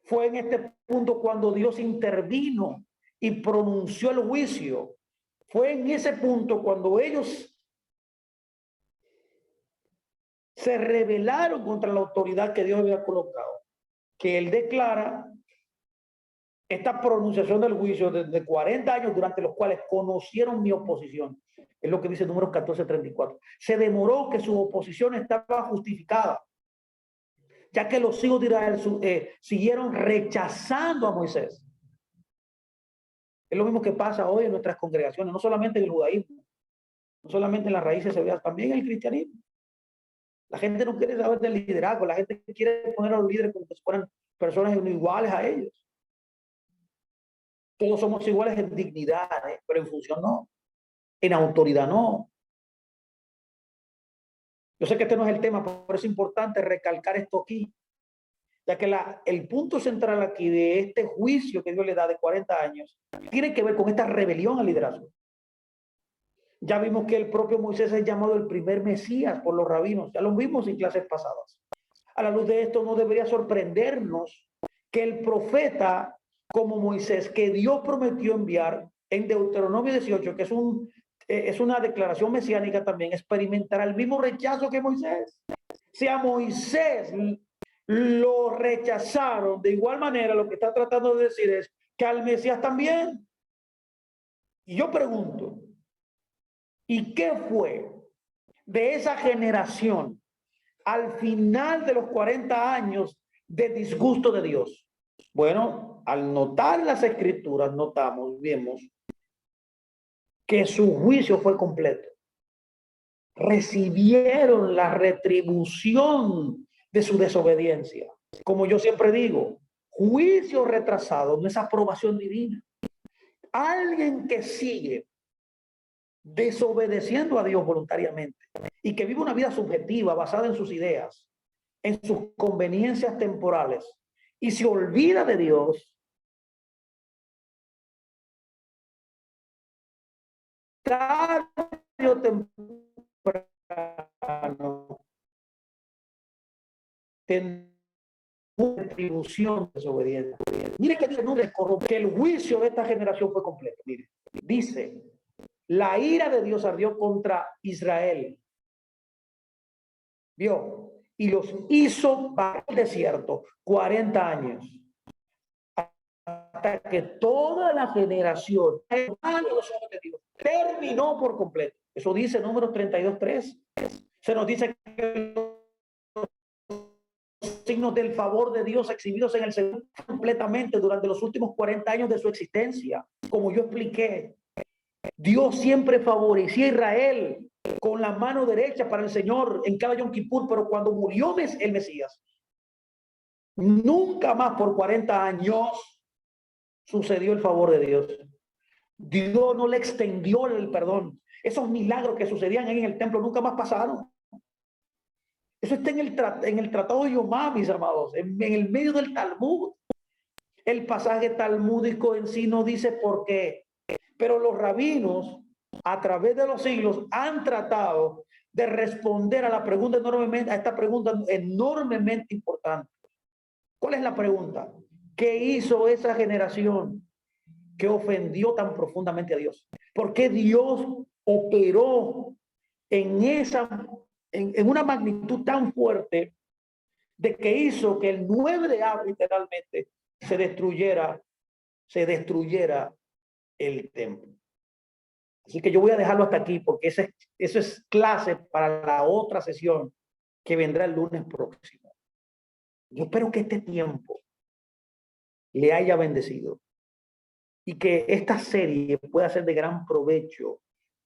fue en este punto cuando Dios intervino y pronunció el juicio. Fue en ese punto cuando ellos se rebelaron contra la autoridad que Dios había colocado, que él declara esta pronunciación del juicio de 40 años durante los cuales conocieron mi oposición. Es lo que dice Números 14:34. Se demoró que su oposición estaba justificada, ya que los hijos de Israel siguieron rechazando a Moisés. Es lo mismo que pasa hoy en nuestras congregaciones, no solamente en el judaísmo, no solamente en las raíces hebreas, también en el cristianismo. La gente no quiere saber del liderazgo, la gente quiere poner a los líderes como si fueran personas iguales a ellos. Todos somos iguales en dignidad, pero en función no, en autoridad no. Yo sé que este no es el tema, pero es importante recalcar esto aquí, ya que el punto central aquí de este juicio que Dios le da de 40 años tiene que ver con esta rebelión al liderazgo. Ya vimos que el propio Moisés es llamado el primer Mesías por los rabinos, ya lo vimos en clases pasadas. A la luz de esto no debería sorprendernos que el profeta como Moisés, que Dios prometió enviar en Deuteronomio 18, que es una declaración mesiánica también, experimentará el mismo rechazo que Moisés. Si a Moisés lo rechazaron, de igual manera lo que está tratando de decir es que al Mesías también. Y yo pregunto, ¿y qué fue de esa generación al final de los 40 años de disgusto de Dios? Bueno, al notar las escrituras, vemos que su juicio fue completo. Recibieron la retribución de su desobediencia. Como yo siempre digo, juicio retrasado no es aprobación divina. Alguien que sigue desobedeciendo a Dios voluntariamente y que vive una vida subjetiva basada en sus ideas, en sus conveniencias temporales y se olvida de Dios, tarde o temprano tendrá retribución de desobediencia. Mire que dice que el juicio de esta generación fue completo. Mire, dice, la ira de Dios ardió contra Israel, vio, y los hizo para el desierto 40 años, hasta que toda la generación terminó por completo. Eso dice Números 32:3. Se nos dice que los signos del favor de Dios exhibidos en el Señor completamente durante los últimos 40 años de su existencia. Como yo expliqué, Dios siempre favorecía a Israel con la mano derecha para el Señor en cada Yom Kippur, pero cuando murió el Mesías, nunca más por 40 años sucedió el favor de Dios. Dios no le extendió el perdón. Esos milagros que sucedían en el templo nunca más pasaron. Eso está en el tratado de Yomá, mis amados, en el medio del Talmud. El pasaje talmúdico en sí no dice por qué, pero los rabinos a través de los siglos han tratado de responder a esta pregunta enormemente importante. ¿Cuál es la pregunta? ¿Qué hizo esa generación que ofendió tan profundamente a Dios? ¿Por qué Dios operó en una magnitud tan fuerte de que hizo que el 9 de abril literalmente se destruyera el templo? Así que yo voy a dejarlo hasta aquí porque eso es clase para la otra sesión que vendrá el lunes próximo. Yo espero que este tiempo le haya bendecido y que esta serie pueda ser de gran provecho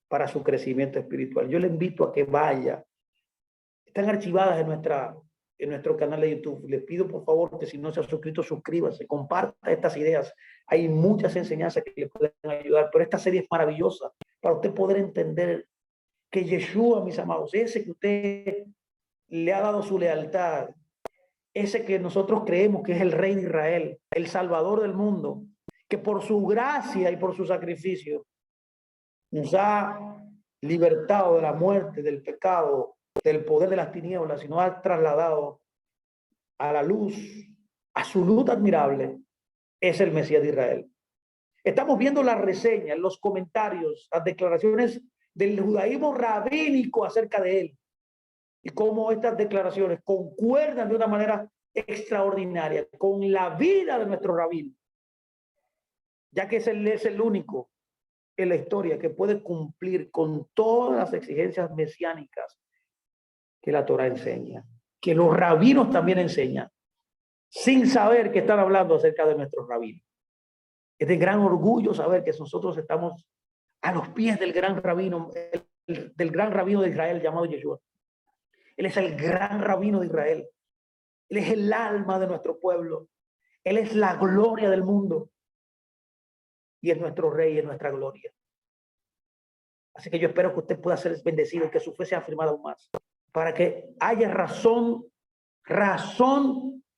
para su crecimiento espiritual. Yo le invito a que vaya. Están archivadas en nuestro canal de YouTube. Les pido por favor que si no se ha suscrito, suscríbase, comparta estas ideas. Hay muchas enseñanzas que le pueden ayudar, pero esta serie es maravillosa para usted poder entender que Yeshua, mis amados, ese que usted le ha dado su lealtad, ese que nosotros creemos que es el Rey de Israel, el Salvador del mundo, que por su gracia y por su sacrificio nos ha libertado de la muerte, del pecado, del poder de las tinieblas y nos ha trasladado a la luz, a su luz admirable, es el Mesías de Israel. Estamos viendo las reseñas, los comentarios, las declaraciones del judaísmo rabínico acerca de él y cómo estas declaraciones concuerdan de una manera extraordinaria con la vida de nuestro rabino, ya que él es el único en la historia que puede cumplir con todas las exigencias mesiánicas que la Torá enseña, que los rabinos también enseñan, sin saber que están hablando acerca de nuestros rabinos. Es de gran orgullo saber que nosotros estamos a los pies del gran rabino, del gran rabino de Israel llamado Yeshua. Él es el gran rabino de Israel. Él es el alma de nuestro pueblo. Él es la gloria del mundo. Y es nuestro rey, es nuestra gloria. Así que yo espero que usted pueda ser bendecido y que su fe sea afirmada aún más. Para que haya razón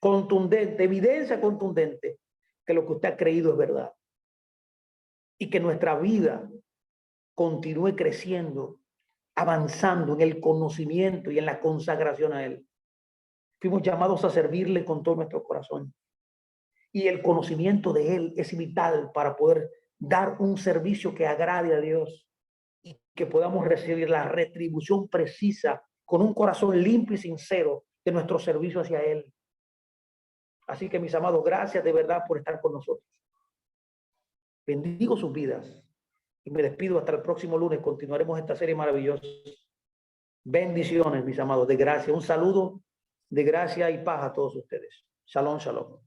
contundente, evidencia contundente que lo que usted ha creído es verdad. Y que nuestra vida continúe creciendo, avanzando en el conocimiento y en la consagración a Él. Fuimos llamados a servirle con todo nuestro corazón. Y el conocimiento de Él es vital para poder dar un servicio que agrade a Dios y que podamos recibir la retribución precisa con un corazón limpio y sincero de nuestro servicio hacia Él. Así que, mis amados, gracias de verdad por estar con nosotros. Bendigo sus vidas y me despido hasta el próximo lunes. Continuaremos esta serie maravillosa. Bendiciones, mis amados, de gracia. Un saludo de gracia y paz a todos ustedes. Shalom, shalom.